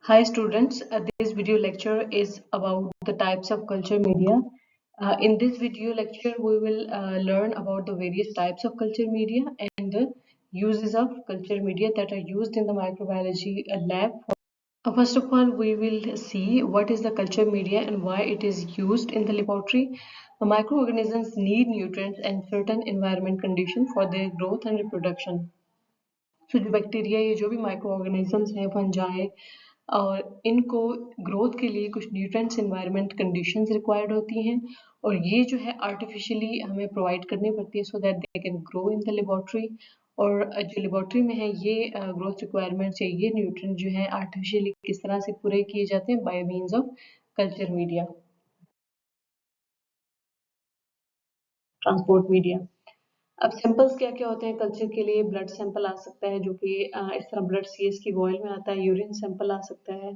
Hi students, this video lecture is about the types of culture media. In this video lecture, we will learn about the various types of culture media and the uses of culture media that are used in the microbiology lab. First of all, we will see what is the culture media and why it is used in the laboratory. Microorganisms need nutrients and certain environment conditions for their growth and reproduction. So जो bacteria ये जो भी micro organisms हैं fungi और इनको growth के लिए कुछ न्यूट्रिएंट्स एनवायरनमेंट कंडीशंस रिक्वायर्ड होती हैं और ये जो है आर्टिफिशियली हमें प्रोवाइड करनी पड़ती है so that they can grow in the laboratory. और जो लेबोरेटरी में है ये ग्रोथ रिक्वायरमेंट्स या ये न्यूट्रिएंट जो है आर्टिफिशियली किस तरह से पूरे किए जाते हैं bye means of culture media, transport media. अब सैंपल्स क्या क्या होते हैं कल्चर के लिए? ब्लड सैंपल आ सकता है जो कि इस तरह ब्लड सीएस की बॉयल में आता है, यूरिन सैंपल आ सकता है,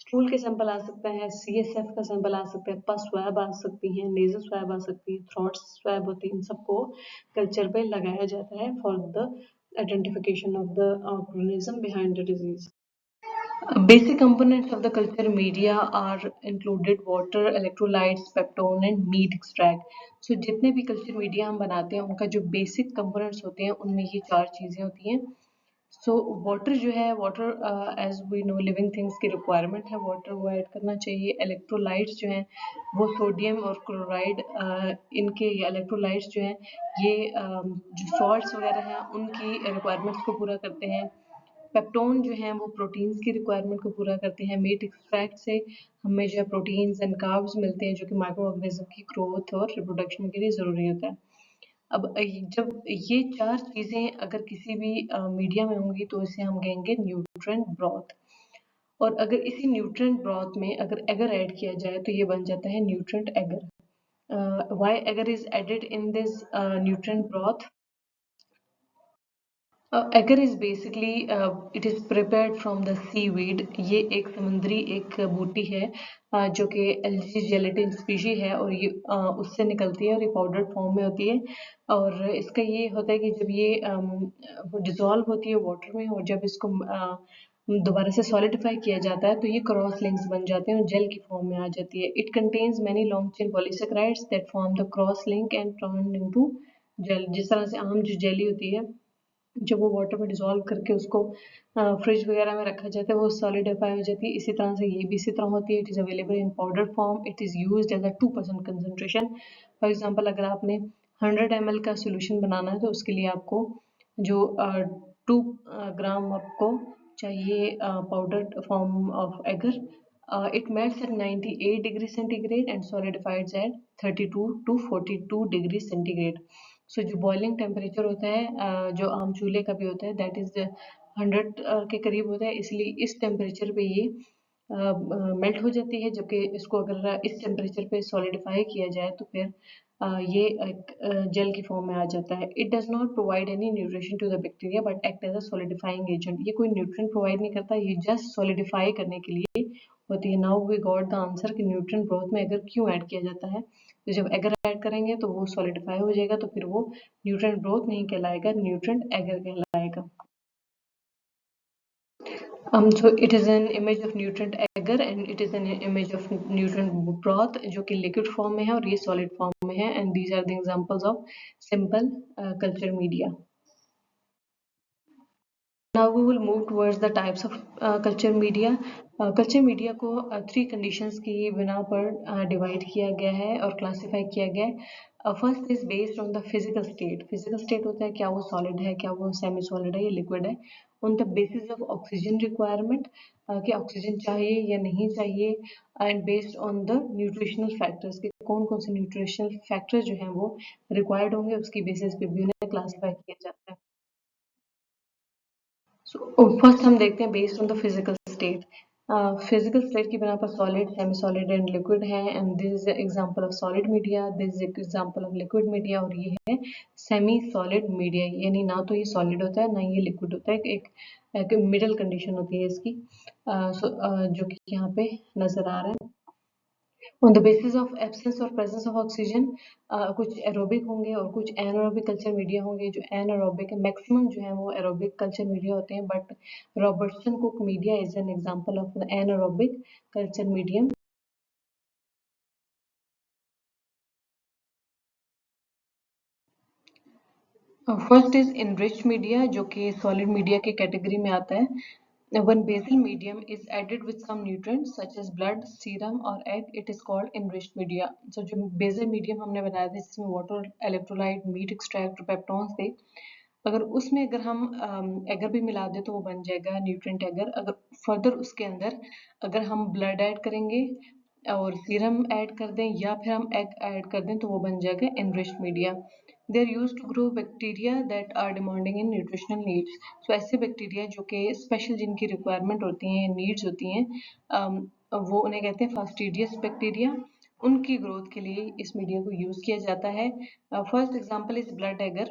स्टूल के सैंपल आ सकता है, सीएसएफ का सैंपल आ सकता है, पस स्वैब आ सकती है, नेजल स्वैब आ सकती है, थ्रोट स्वैब होती है। इन सबको कल्चर पे लगाया जाता है for the identification of the organism behind the disease. Basic components of the culture media are included water, electrolytes, peptone and meat extract. So जितने भी culture media हम बनाते हैं उनका जो basic components होते हैं उनमें ये चार चीजें होती हैं। So water जो है water as we know living things की requirement है, water वो ऐड करना चाहिए। electrolytes जो हैं वो सोडियम और क्लोराइड इनके electrolytes जो हैं ये जो salts वगैरह हैं उनकी requirements को पूरा करते हैं। पेप्टोन जो है वो प्रोटीन्स की रिक्वायरमेंट को पूरा करते हैं। मीट एक्सट्रैक्ट से हमें जो है प्रोटीन्स एंड कार्ब्स मिलते हैं जो कि माइक्रो ऑर्गेनिज्म की ग्रोथ और रिप्रोडक्शन के लिए ज़रूरी होता है। अब जब ये चार चीज़ें अगर किसी भी मीडिया में होंगी तो इसे हम कहेंगे न्यूट्रिएंट ब्रॉथ। और अगर इसी न्यूट्रिएंट ब्रॉथ में अगर एगर ऐड किया जाए तो ये बन जाता है nutrient agar. Why agar is added in this nutrient broth? Agar is basically it is prepared from the seaweed. ये एक समुद्री एक बूटी है जो कि एल्गी जेलेटिन स्पीशी है और ये उससे निकलती है और ये पाउडर फॉर्म में होती है। और इसका ये होता है कि जब ये डिज़ोल्व होती है वाटर में और जब इसको दोबारा से सॉलिडिफाई किया जाता है तो ये क्रॉस लिंक्स बन जाते हैं और जेल की फॉर्म में आ जाती है। It contains many long chain polysaccharides that form the cross link and turn into gel. जिस तरह से आम जो जेली होती है जब वो वाटर में डिज़ोल्व करके उसको फ्रिज वगैरह में रखा जाता है वो सॉलिडिफाई हो जाती है। इसी तरह से ये भी इसी तरह होती है। It is available in powder form. It is used as a 2% concentration. For example अगर आपने 100 ml का सोल्यूशन बनाना है तो उसके लिए आपको जो 2 ग्राम आपको चाहिए powder form of agar. It melts at 98 degree centigrade and solidifies at 32 to 42 degree centigrade. सो जो बॉइलिंग टेम्परेचर होता है जो आम चूल्हे का भी होता है दैट इज 100 के करीब होता है, इसलिए इस टेम्परेचर पे ये मेल्ट हो जाती है। जबकि इसको अगर इस टेम्परेचर पे सॉलिडिफाई किया जाए तो फिर ये एक जेल की फॉर्म में आ जाता है। It does not provide any nutrition to the bacteria but act as a solidifying agent. ये कोई न्यूट्रिएंट प्रोवाइड नहीं करता, ये जस्ट सॉलिडिफाई करने के लिए होती है। Now we got the answer कि न्यूट्रिएंट ब्रोथ में एगर क्यों ऐड किया जाता है। तो जब एगर ऐड करेंगे तो वो सॉलिडिफाई हो जाएगा तो फिर वो न्यूट्रिएंट ब्रोथ नहीं कहलाएगा, न्यूट्रिएंट एगर कहलाएगा। So it is an image of nutrient agar and it is an image of nutrient broth जो कि liquid form में है और ये solid form में है and these are the examples of simple culture media. Now we will move towards the types of culture media. Culture media को 3 conditions की बिना पर divide किया गया है और classify किया गया है. First is based on the physical state. Physical state होता है क्या वो solid है, क्या वो semi solid है या liquid है. On the basis of oxygen requirement कि ऑक्सीजन चाहिए या नहीं चाहिए and based on the nutritional factors कि कौन कौन से nutritional factors जो हैं वो required होंगे उसकी basis पे भी उन्हें classify किया जाता है. सो फर्स्ट हम देखते हैं based on the physical state. Physical state की बिना पर solid, semi solid and liquid है and this is example of solid media, this is example of liquid media और ये है सेमी सॉलिड मीडिया। यानी ना तो ये सॉलिड होता है ना ये लिक्विड होता है, एक मिडल कंडीशन होती है इसकी। जो कि यहाँ पे नजर आ रहा है। On the basis of absence और प्रेजेंस ऑफ ऑक्सीजन कुछ एरोबिक होंगे और कुछ एनारोबिक कल्चर मीडिया होंगे। जो एनारोबिक है, मैक्सिमम जो है वो एरोबिक कल्चर मीडिया होते हैं, but Robertson cook media is an example of anaerobic culture medium. First is enriched media, जो कि सॉलिड मीडिया की कैटेगरी में आता है। When basal medium is added with some nutrients such as blood, serum or egg, it is called enriched media. So जो basal medium हमने बनाया था जिसमें water, electrolyte, meat extract, peptones थे, अगर उसमें अगर हम एगर भी मिला दें तो वो बन जाएगा न्यूट्रिएंट एगर। अगर फर्दर उसके अंदर अगर हम ब्लड ऐड करेंगे और सीरम ऐड कर दें या फिर हम एग ऐड कर दें तो वो बन जाएगा enriched media. They are used to grow bacteria that are demanding in nutritional needs. So ऐसे बैक्टीरिया जो कि स्पेशल जिनकी रिक्वायरमेंट होती हैं, नीड्स होती हैं, वो उन्हें कहते हैं फास्टिडियस बैक्टीरिया। उनकी ग्रोथ के लिए इस मीडिया को यूज़ किया जाता है। First example is blood agar.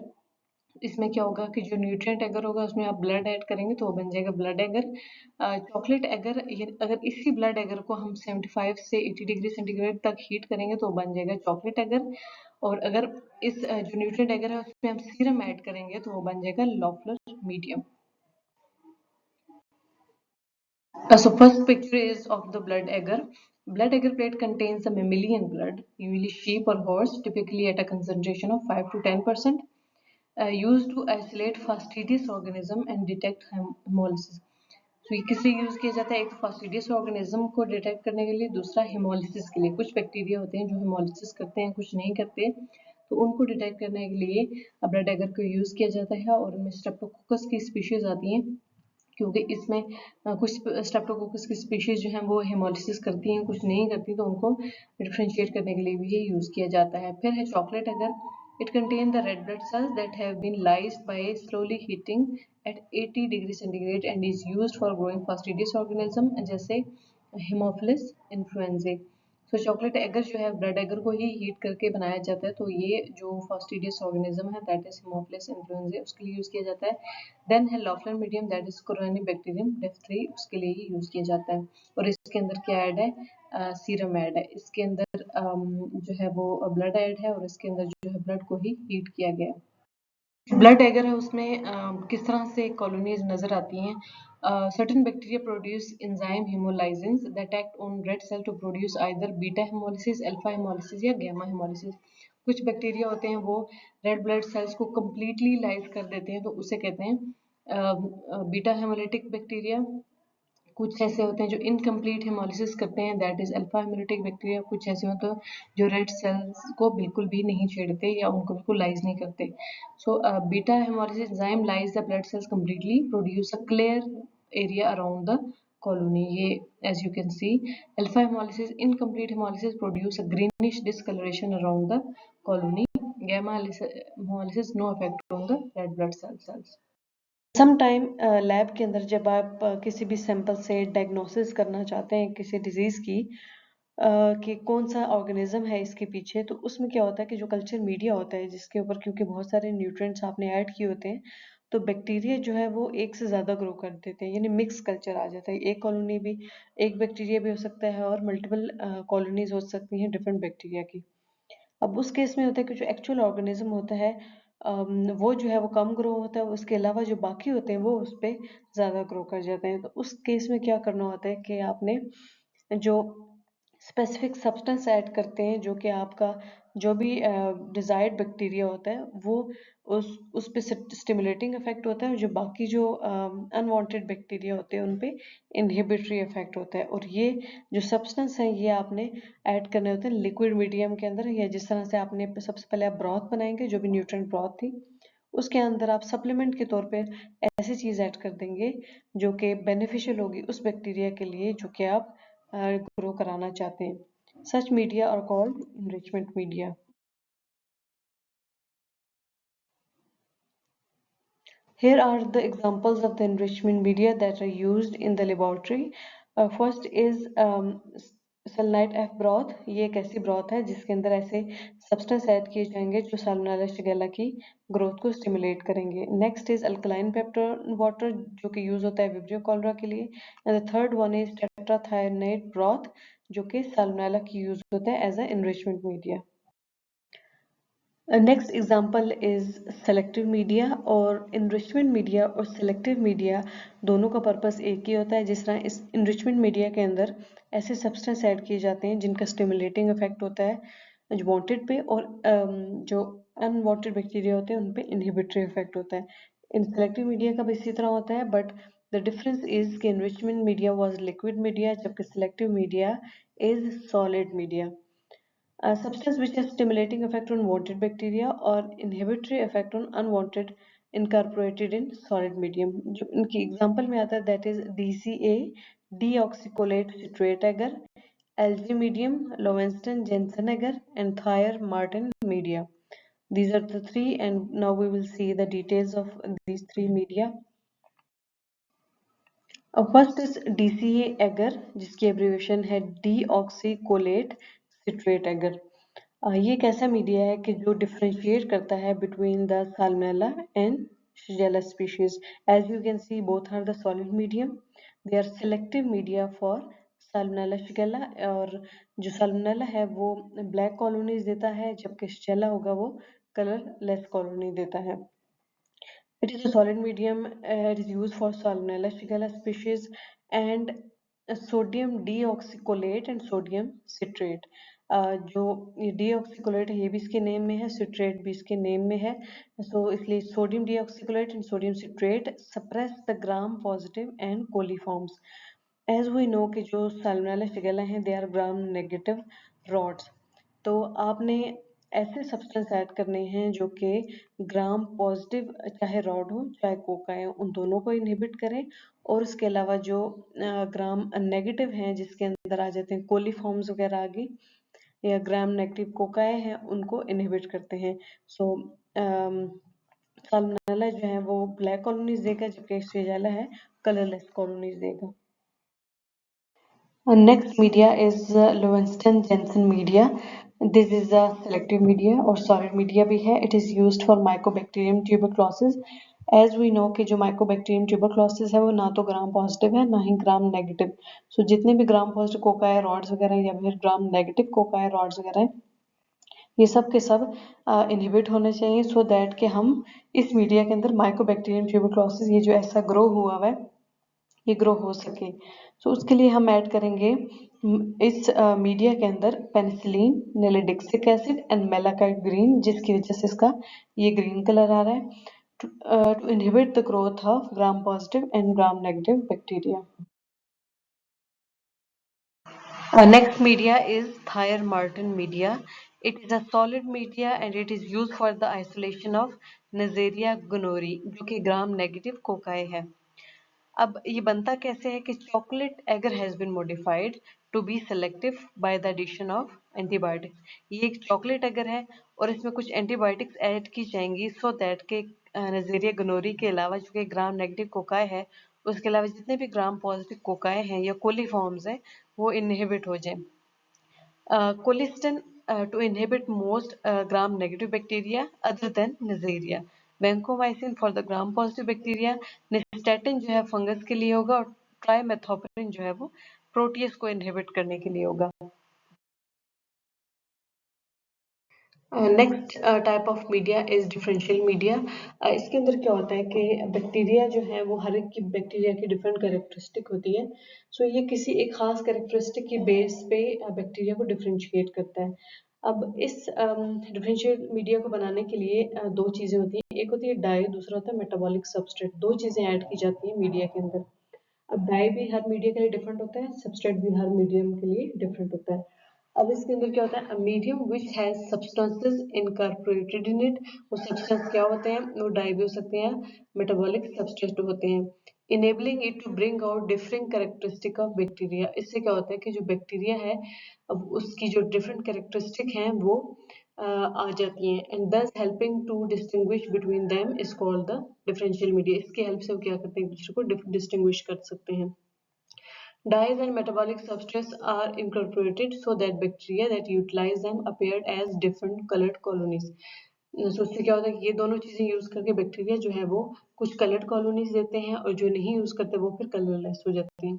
इसमें क्या होगा कि जो न्यूट्रिएंट एगर होगा उसमें आप ब्लड ऐड करेंगे तो वो बन जाएगा ब्लड एगर। चॉकलेट एगर, ये अगर इसी ब्लड एगर को हम 75 से 80 डिग्री सेंटीग्रेड तक हीट करेंगे तो वो बन जाएगा चॉकलेट एगर। और अगर इस जो न्यूट्रिएंट एगर है उसमें हम सीरम ऐड करेंगे तो वो बन जाएगा Loeffler medium. So first picture is of the blood agar. Blood agar plate contains the mammalian blood, usually sheep or horse, typically at a concentration of 5 to 10%. Used to isolate fastidious organism and detect hemolysis. तो ये किस लिए use किया जाता है? एक fastidious organism को detect करने के लिए, दूसरा हेमोलिसिस के लिए। कुछ बैक्टीरिया होते हैं जो हेमोलिसिस करते हैं, कुछ नहीं करते, तो उनको डिटेक्ट करने के लिए ब्लड एगर को यूज किया जाता है। और उनमें स्ट्रेप्टोकोकस की स्पीशीज आती हैं, क्योंकि इसमें कुछ स्ट्रेप्टोकोकस की स्पीशीज जो हैं वो हेमोलिसिस करती हैं, कुछ नहीं करती, तो उनको डिफ्रेंशिएट करने के लिए भी ये यूज किया जाता है। फिर है chocolate agar. It contain the red blood cells that have been lysed by slowly heating at 80 degree centigrade and is used for growing fastidious organism जैसे हेमोफिलस इन्फ्लुएंजाe। तो चॉकलेट एगर जो है ब्लड एगर को ही heat करके बनाया जाता है, तो ये जो फास्टिडियस ऑर्गेनिज्म है दैट इज हेमोफिलस इन्फ्लुएंजाe, उसके लिए यूज किया जाता है। देन है लॉफलर मीडियम, दैट इज कोरोनिबैक्टीरियम डेफ3, उसके लिए ही यूज किया जाता है। और इसके अंदर क्या ऐड है? सीरम ऐड है। इसके अंदर जो है वो ब्लड ऐड है और इसके अंदर जो है ब्लड को ही हीट किया गया है। ब्लड एगर है उसमें किस तरह से कॉलोनीज नजर आती हैं। Certain bacteria produce enzyme haemolysins that act on red cell to produce either beta haemolysis, alpha haemolysis या गामा हेमोलिसिस। कुछ बैक्टीरिया होते हैं वो रेड ब्लड सेल्स को कम्प्लीटली लाइज कर देते हैं, तो उसे कहते हैं बीटा हेमोलिटिक बैक्टीरिया। कुछ ऐसे होते हैं जो इनकम्प्लीट हेमोलिसिस करते हैं, that is alpha haemolytic bacteria. कुछ ऐसे होते हैं जो रेड सेल्स को बिल्कुल भी नहीं छेड़ते या उनको बिल्कुल लाइज नहीं करते। So beta haemolysis enzyme lies the blood cells completely, produce a clear area around the colony। ये as you can see, alpha hemolysis, incomplete hemolysis produce a greenish discoloration around the colony। gamma hemolysis no effect on the red blood cells। Some time lab के अंदर जब आप किसी भी sample से diagnosis करना चाहते हैं किसी डिजीज़ की, कि कौन सा ऑर्गेनिज्म है इसके पीछे, तो उसमें क्या होता है कि जो कल्चर मीडिया होता है जिसके ऊपर क्योंकि बहुत सारे न्यूट्रिएंट्स आपने ऐड किए होते हैं, तो बैक्टीरिया जो है वो एक से ज़्यादा ग्रो कर देते हैं, यानी मिक्स कल्चर आ जाता है। एक कॉलोनी भी, एक बैक्टीरिया भी हो सकता है और मल्टीपल कॉलोनीज हो सकती हैं डिफरेंट बैक्टीरिया की। अब उस केस में होता है कि जो एक्चुअल ऑर्गेनिज्म होता है वो जो है वो कम ग्रो होता है, उसके अलावा जो बाकी होते हैं वो उस पर ज़्यादा ग्रो कर जाते हैं। तो उस केस में क्या करना होता है कि आपने जो स्पेसिफिक सब्सटेंस ऐड करते हैं, जो कि आपका जो भी डिज़ायर्ड बैक्टीरिया होता है वो उस पे स्टिमुलेटिंग इफेक्ट होता है, और जो बाकी जो अनवांटेड बैक्टीरिया होते हैं उन पे इनहिबिटरी इफेक्ट होता है। और ये जो सब्सटेंस है ये आपने ऐड करने होते हैं लिक्विड मीडियम के अंदर, या जिस तरह से आपने सबसे पहले आप ब्रॉथ बनाएंगे, जो भी न्यूट्रिएंट ब्रॉथ थी उसके अंदर आप सप्लीमेंट के तौर पे ऐसी चीज़ ऐड कर देंगे जो कि बेनिफिशियल होगी उस बैक्टीरिया के लिए जो कि आप ग्रो कराना चाहते हैं। Such media are called enrichment media. Here are the examples of the enrichment media that are used in the laboratory. First is selenite F broth. ये एक ऐसी ब्रॉथ है जिसके अंदर ऐसे सब्सटेंस ऐड किए जाएंगे जो साल्मोनेला शिगेला की ग्रोथ को स्टिमुलेट करेंगे। Next is alkaline peptone water, जो कि यूज होता है विब्रियो कॉलरा के लिए। And the third one is tetrathionate broth, जो कि साल्मोनेला की यूज होता है as a enrichment media. Next example is selective media. और इनरिचमेंट मीडिया और सेलेक्टिव मीडिया दोनों का पर्पस एक ही होता है। जिस तरह इस इनरिचमेंट मीडिया के अंदर ऐसे सब्सटेंस ऐड किए जाते हैं जिनका स्टिमुलेटिंग इफेक्ट होता है वांटेड पे, और जो अनवांटेड बैक्टीरिया होते हैं उन पे इनहिबिटरी इफेक्ट होता है। इन सेलेक्टिव मीडिया का भी इसी तरह होता है, बट द डिफरेंस इज कि enrichment media was liquid media, जबकि selective media is solid media. A substance which has stimulating effect on wanted bacteria or inhibitory effect on unwanted incorporated in solid medium। जो इनकी example में आता है that is DCA, deoxycholate citrate agar, Algae medium, Lowenstein Jensen agar, and Thayer Martin media। These are the three, and now we will see the details of these three media। First is DCA agar, जिसकी abbreviation है deoxycholate citrate eager. ये एक ऐसा media है कि जो differentiate करता है between the Salmonella and Shigella species. As you can see both are the solid medium, they are selective media for Salmonella Shigella. और जो साल्मोनेला है वो ब्लैक कॉलोनीज देता है, जबकि शिगेल्ला होगा वो कलरलेस कॉलोनी देता है। It is a solid medium. It is used for Salmonella shigella species and sodium deoxycholate and sodium citrate। जो ये deoxycholate है ये भी इसके नेम में है, citrate भी इसके नेम में है। इसलिए sodium deoxycholate and sodium citrate suppress the gram positive and coliforms। As we know कि जो Salmonella shigella हैं they are gram negative rods। तो आपने ऐसे सब्सटेंस ऐड करने हैं जो कि ग्राम पॉजिटिव, चाहे रॉड हो चाहे कोका है, उन दोनों को इनहिबिट करें। और उसके अलावा जो ग्राम नेगेटिव हैं जिसके अंदर आ जाते हैं कोलीफॉर्म्स वगैरह आ गई, या ग्राम नेगेटिव कोकाए हैं, उनको इनहिबिट करते हैं। सो साल्मोनेला जो है वो ब्लैक कॉलोनीज देगा, जबकि शिगेल्ला है कलरलेस कॉलोनीज देगा। Next media is Lowenstein-Jensen media. This is a selective media और solid media भी है। It is used for Mycobacterium tuberculosis। As we know कि जो Mycobacterium tuberculosis है वो ना तो ग्राम पॉजिटिव है ना ही ग्राम नेगेटिव। सो जितने भी ग्राम पॉजिटिव कोकाई रॉड्स वगैरह या फिर ग्राम नेगेटिव कोकाई रॉड्स वगैरह हैं, ये सब के सब इनहिबिट होने चाहिए, सो दैट कि हम इस मीडिया के अंदर माइकोबैक्टीरियम ट्यूबरक्लोसिस ये जो ऐसा ग्रो हुआ है ये ग्रो हो सके। सो उसके लिए हम ऐड करेंगे इस मीडिया के अंदर penicillin, nalidixic acid and malachite green, जिसकी वजह से इसका ये ग्रीन कलर आ रहा है, to inhibit the growth of gram positive and gram negative bacteria. Next media is Thayer-Martin media. It is a solid media and it is used for the isolation of Neisseria gonorrhoeae, जो कि gram negative cocci है। अब ये बनता कैसे है कि chocolate agar has been modified to be selective by the addition of antibiotics. ये एक चॉकलेट एगर है और इसमें कुछ एंटीबायोटिक्स ऐड की जाएंगी सो दैट के नेज़ेरिया गोनोरी के अलावा जो कि ग्राम नेगेटिव कोकाई है, उसके अलावा जितने भी ग्राम पॉजिटिव कोकाई हैं या कोलीफॉर्म्स हैं वो इनहिबिट हो जाए। Colistin to inhibit most gram-negative bacteria other than Neisseria। Vancomycin for the gram-positive bacteria। Nystatin जो है फंगस के लिए होगा और ट्राइमेथोपरिन जो है वो प्रोटीज को इनहिबिट करने के लिए होगा। Next type of media is differential media. इसके अंदर क्या होता है कि बैक्टीरिया जो है वो हर एक की बैक्टीरिया की डिफरेंट कैरेक्टरिस्टिक होती है। सो ये किसी एक खास कैरेक्टरिस्टिक की बेस पे बैक्टीरिया को डिफरेंशिएट करता है। अब इस डिफरेंशियल मीडिया को बनाने के लिए दो चीज़ें होती हैं, एक होती है डाई, दूसरा होता है मेटाबॉलिक सबस्ट्रेट। दो चीज़ें ऐड की जाती हैं मीडिया के अंदर। अब डाई भी हर मीडिया के लिए डिफरेंट होता है, सबस्ट्रेट भी हर मीडियम के लिए डिफरेंट होता है। अब इसके अंदर क्या होता है, medium which has substances incorporated in it. वो सब्सटेंस क्या होते हैं, वो डाई भी हो सकते हैं, मेटाबॉलिक सबस्टेंस होते हैं। Enabling it to bring out different characteristic of bacteria. इससे क्या होता है कि जो बैक्टीरिया है अब उसकी जो डिफरेंट कैरेक्टरिस्टिक हैं वो आ जाती हैं, and thus helping to distinguish between them is called the differential media. इसकी हेल्प से वो क्या करते हैं, एक दूसरे को डिस्टिंग्विश कर सकते हैं। Dyes and metabolic substrates are incorporated so that bacteria that utilize them appeared as different colored colonies। So उससे क्या होता है कि ये दोनों चीजें यूज करके बैक्टीरिया जो है वो कुछ कलर्ड कॉलोनीज देते हैं और जो नहीं यूज करते वो फिर कलरलेस हो जाते हैं।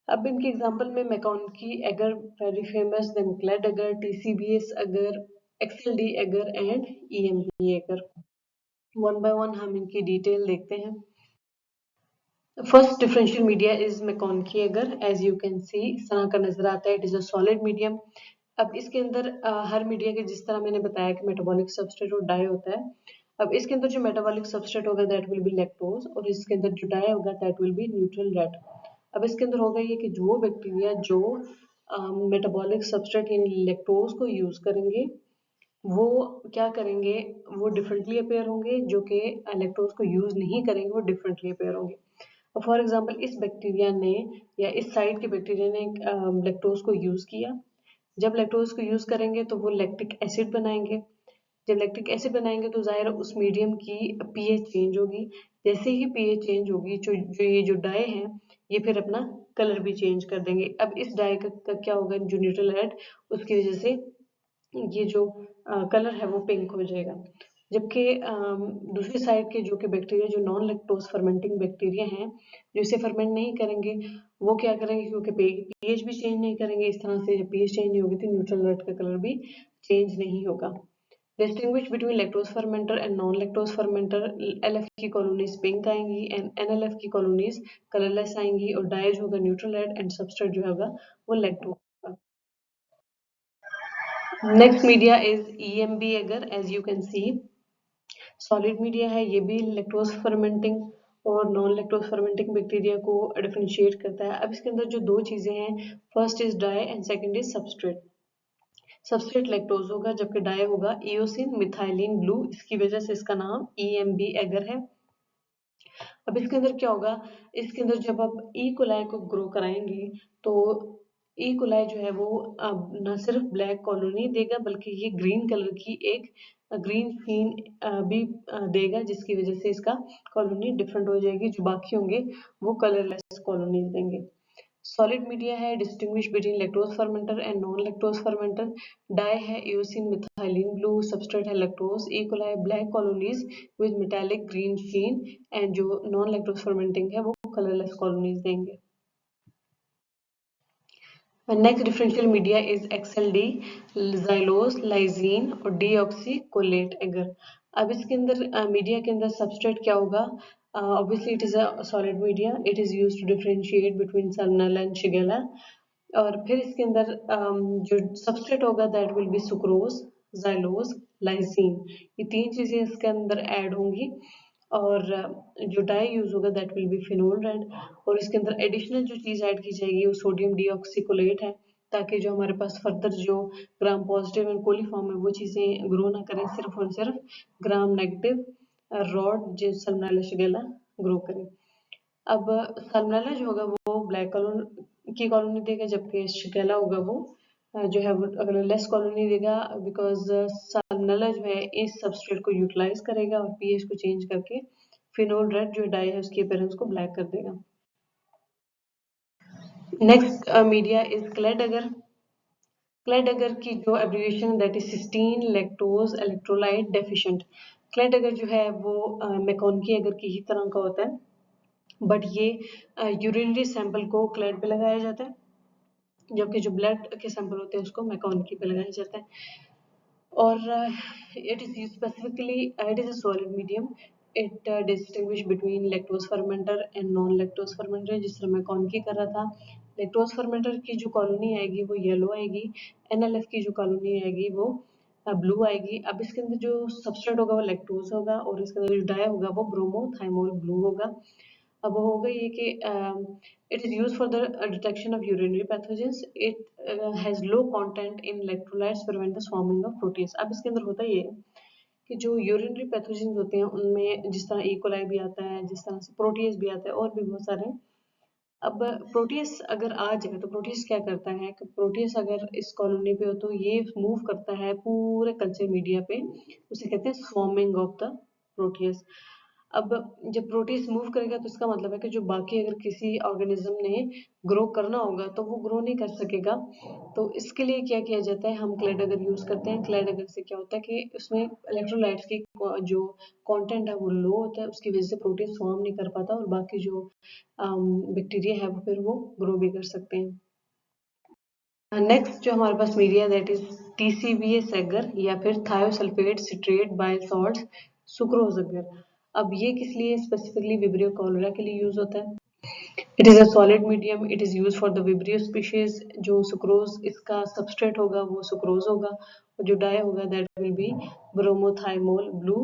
अब इनके एग्जांपल में MacConkey agar very famous, then CLED agar, TCBS agar, XLD agar and EMB agar. One by one हम इनकी डिटेल देखते हैं। First differential media is MacConkey agar. As you can see इस तरह का नजर आता है, it is a solid medium. अब इसके अंदर हर मीडिया के जिस तरह मैंने बताया कि मेटाबॉलिक सबस्ट्रेट और डाई होता है, अब इसके अंदर जो मेटाबॉलिक सबस्ट्रेट होगा दैट विल बी लैक्टोज, और इसके अंदर जो डाई होगा that will be neutral red. अब इसके अंदर होगा ये कि जो बैक्टीरिया जो मेटाबॉलिक सबस्ट्रेट यानी लैक्टोज को यूज करेंगे वो क्या करेंगे, वो डिफरेंटली अपेयर होंगे, जो कि लैक्टोज को यूज नहीं करेंगे वो डिफरेंटली अपेयर होंगे। फॉर एग्जाम्पल इस बैक्टीरिया ने या इस साइड के बैक्टीरिया ने लैक्टोज को यूज किया। जब लैक्टोज को यूज करेंगे तो वो लैक्टिक एसिड बनाएंगे। जब लैक्टिक एसिड बनाएंगे तो जाहिर है उस मीडियम की पीएच चेंज होगी। जैसे ही पीएच चेंज होगी ये जो डाई है ये फिर अपना कलर भी चेंज कर देंगे। अब इस डाई का क्या होगा, जो न्यूट्रल रेड, उसकी वजह से ये जो कलर है वो पिंक हो जाएगा। जबकि दूसरी साइड के जो कि बैक्टीरिया जो नॉन लैक्टोज फर्मेंटिंग बैक्टीरिया हैं, जो इसे फर्मेंट नहीं करेंगे, वो क्या करेंगे, क्योंकि पीएच भी चेंज नहीं करेंगे, इस तरह से जब पीएच चेंज नहीं होगी तो न्यूट्रल रेड का कलर भी चेंज नहीं होगा। Distinguish between lactose fermenter and non lactose fermenter, LF की कॉलोनीज पिंक आएंगी एंड एनएलएफ की कॉलोनीज कलरलेस आएंगी, और डाई जो होगा न्यूट्रल रेड एंड सबस्ट्रेट जो होगा वो लैक्टोज होगा। Next media is EMB agar. As you can see solid media है, ये भी लैक्टोज फर्मेंटिंग और नॉन लैक्टोज फर्मेंटिंग बैक्टीरिया को डिफरेंशिएट करता है। अब इसके अंदर जो दो चीजें हैं, first is dye and second is substrate. Substrate lactose होगा जबकि डाई होगा इयोसिन मिथाइलिन ब्लू, इसकी वजह से इसका नाम ईएमबी एगर है। अब इसके अंदर क्या होगा, इसके अंदर जब आप ई कोलाई को ग्रो कराएंगे तो ई कोलाई जो है वो अब न सिर्फ ब्लैक कॉलोनी देगा बल्कि ये ग्रीन कलर की एक ग्रीन फीन भी देगा, जिसकी वजह से इसका कॉलोनी डिफरेंट हो जाएगी। जो बाकी होंगे वो कलरलेस कॉलोनीज देंगे। सॉलिड मीडिया है, distinguish between lactose fermenter and non lactose fermenter. Dye है इयोसिन मिथाइलिन ब्लू, सबस्ट्रेट है lactose, E coli black colonies with metallic green sheen, and जो नॉन लैक्टोज फर्मेंटिंग है वो कलरलेस कॉलोनीज देंगे। Next differential media is XLD, xylose, lysine और deoxycholate eager. अब इसके अंदर मीडिया के अंदर सबस्ट्रेट क्या होगा, obviously it is a solid media, it is used to differentiate between salmonella and shigella। और फिर इसके अंदर जो सबस्ट्रेट होगा that will be sucrose, xylose, lysine, ये तीन चीजें इसके अंदर ऐड होंगी। और जो डाई यूज होगा that will be phenol red, और इसके अंदर एडिशनल जो चीज ऐड की जाएगी वो सोडियम डीऑक्सीकोलेट है, ताकि जो हमारे पास फर्दर जो ग्राम पॉजिटिव एंड कोलिफॉर्म है वो चीजें ग्रो ना करें, सिर्फ और सिर्फ ग्राम नेगेटिव रॉड जो सल्मोनेला शिगेला ग्रो करें। अब सल्मोनेला जो होगा वो ब्लैक कलर की कॉलोनी देगा, जबकि शिगेला होगा वो जो है वो अगर लेस कॉलोनी देगा, बिकॉज सल्मोनेला जो है इस सबस्ट्रेट को यूटिलाइज करेगा और पीएच को चेंज करके फिनोल रेड जो डाई है उसकी अपीयरेंस को ब्लैक कर देगा। Next media is CLED agar. CLED agar की जो abbreviation that is cystine lactose electrolyte deficient. CLED agar जो है वो मैकॉनकी एगर की ही तरह का होता है, बट ये यूरिनरी सैंपल को क्लेड पे लगाया जाता है, जबकि जो ब्लड के सैंपल होते हैं उसको मैकॉनकी पे लगाया जाता है। और it is used specifically, it is a solid medium, it distinguish between lactose fermenter and non lactose fermenter, जिस तरह मैं कॉन्की कर रहा था। lactose fermenter की जो कॉलोनी आएगी वो येलो आएगी, NLF की जो कॉलोनी आएगी वो ब्लू आएगी। अब इसके अंदर जो सबस्ट्रेट होगा वो लैक्टोज होगा और इसके अंदर जो डाई होगा वो ब्रोमोथाइमोल ब्लू होगा। अब वो होगा ये कि it is used for the detection of urinary pathogens, it has low content in electrolytes, prevent the swarming of protease। अब इसके अंदर होता ये है कि जो यूरिनरी पैथोजेंस होते हैं उनमें जिस तरह इकोलाई भी आता है, जिस तरह से प्रोटीज भी आता है और भी बहुत सारे। अब प्रोटीज अगर आ जाए तो प्रोटीज क्या करता है कि प्रोटीज अगर इस कॉलोनी पे हो तो ये मूव करता है पूरे कल्चर मीडिया पे, उसे कहते हैं स्वॉर्मिंग ऑफ द प्रोटीज। अब जब प्रोटीज मूव करेगा तो इसका मतलब है कि जो बाकी अगर किसी ऑर्गेनिज्म ने ग्रो करना होगा तो वो ग्रो नहीं कर सकेगा। तो इसके लिए क्या किया जाता है, हम क्लेड अगर यूज करते हैं। क्लेड अगर से क्या होता है कि उसमें इलेक्ट्रोलाइट्स की जो कंटेंट है वो लो होता है, उसकी वजह से प्रोटीन फॉर्म नहीं कर पाता और बाकी जो बैक्टीरिया है वो फिर वो ग्रो भी कर सकते हैं। नेक्स्ट जो हमारे पास media that is TCBA agar या फिर thiosulphate citrate bile salts sucrose agar. अब ये किस लिए स्पेसिफिकली विब्रियो कॉलोरा के लिए यूज होता है। It is a solid medium, it is use for the vibrio species. जो सुक्रोज इसका सबस्ट्रेट होगा वो सुक्रोज होगा और जो डाई होगा that will be bromothymol blue.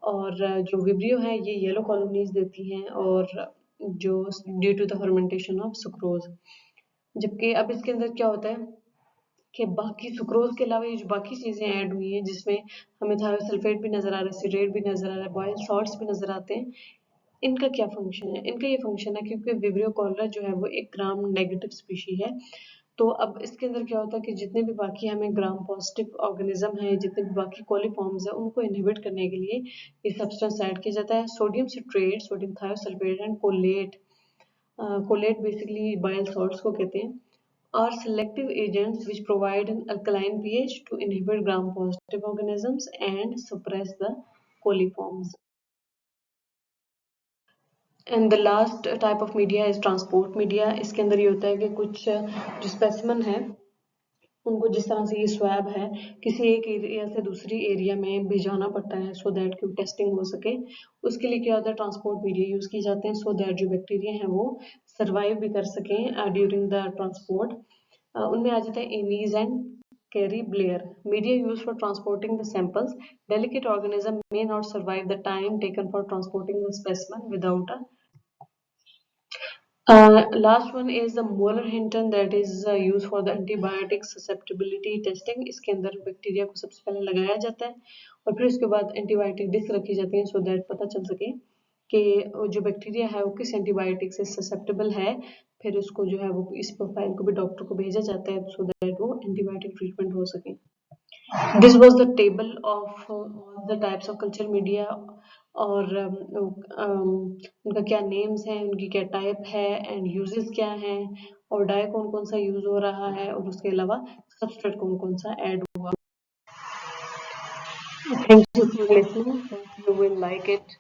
और जो विब्रियो है ये येलो कॉलोनीज देती हैं और जो due to the fermentation of sucrose. जबकि अब इसके अंदर क्या होता है कि बाकी सुक्रोज के अलावा ये जो बाकी चीजें ऐड हुई हैं जिसमें हमें थायोसल्फेट भी नजर आ रहा है, सिट्रेट भी नजर आ रहा है, बॉयल सॉल्ट्स भी नजर आते हैं। इनका क्या फंक्शन है, इनका ये फंक्शन है क्योंकि विब्रियो कॉलरा जो है वो एक ग्राम नेगेटिव स्पीशी है। तो अब इसके अंदर क्या होता है कि जितने भी बाकी हमें ग्राम पॉजिटिव ऑर्गेनिज्म है, जितने भी बाकी कोलिफॉर्म्स है, उनको इनहिबिट करने के लिए ये सब्सटेंस ऐड किया जाता है। Sodium citrate, sodium thiosulphate and collate. Collate basically bile salts को कहते हैं। Are selective agents which provide an alkaline pH to inhibit gram-positive organisms and suppress the coliforms. And the last type of media is transport media. इसके अंदर ये होता है कि कुछ जो स्पेसिमन है उनको जिस तरह से ये स्वैब है किसी एक एरिया से दूसरी एरिया में भिजवाना पड़ता है सो दैट कि टेस्टिंग हो सके। उसके लिए क्या होता है, ट्रांसपोर्ट मीडिया यूज किए जाते हैं सो दैट जो बैक्टीरिया हैं वो सर्वाइव भी कर सकें ड्यूरिंग द ट्रांसपोर्ट। उनमें आ जाता है Emmys and carry Blair. Media use for transporting the samples. Delicate organism may not survive the time taken for transporting the specimen without a last one is the molar hinton that is used for the antibiotic susceptibility testing. इसके अंदर bacteria को सबसे पहले लगाया जाता है और फिर उसके बाद एंटीबायोटिक डिस्क रखी जाती है सो दैट पता चल सके कि जो बैक्टीरिया है वो किस एंटीबायोटिक से ससेप्टेबल है। फिर उसको जो है वो इस प्रोफाइल को भी डॉक्टर को भेजा जाता है सो दैट वो एंटीबायोटिक ट्रीटमेंट हो सके। This was the table of all the types of culture media और उनका क्या नेम्स हैं, उनकी क्या टाइप है एंड यूजेस क्या हैं और डाई कौन कौन सा यूज हो रहा है और उसके अलावा सबस्ट्रेट कौन कौन सा ऐड हुआ। Thank you for listening. Hope you will like it.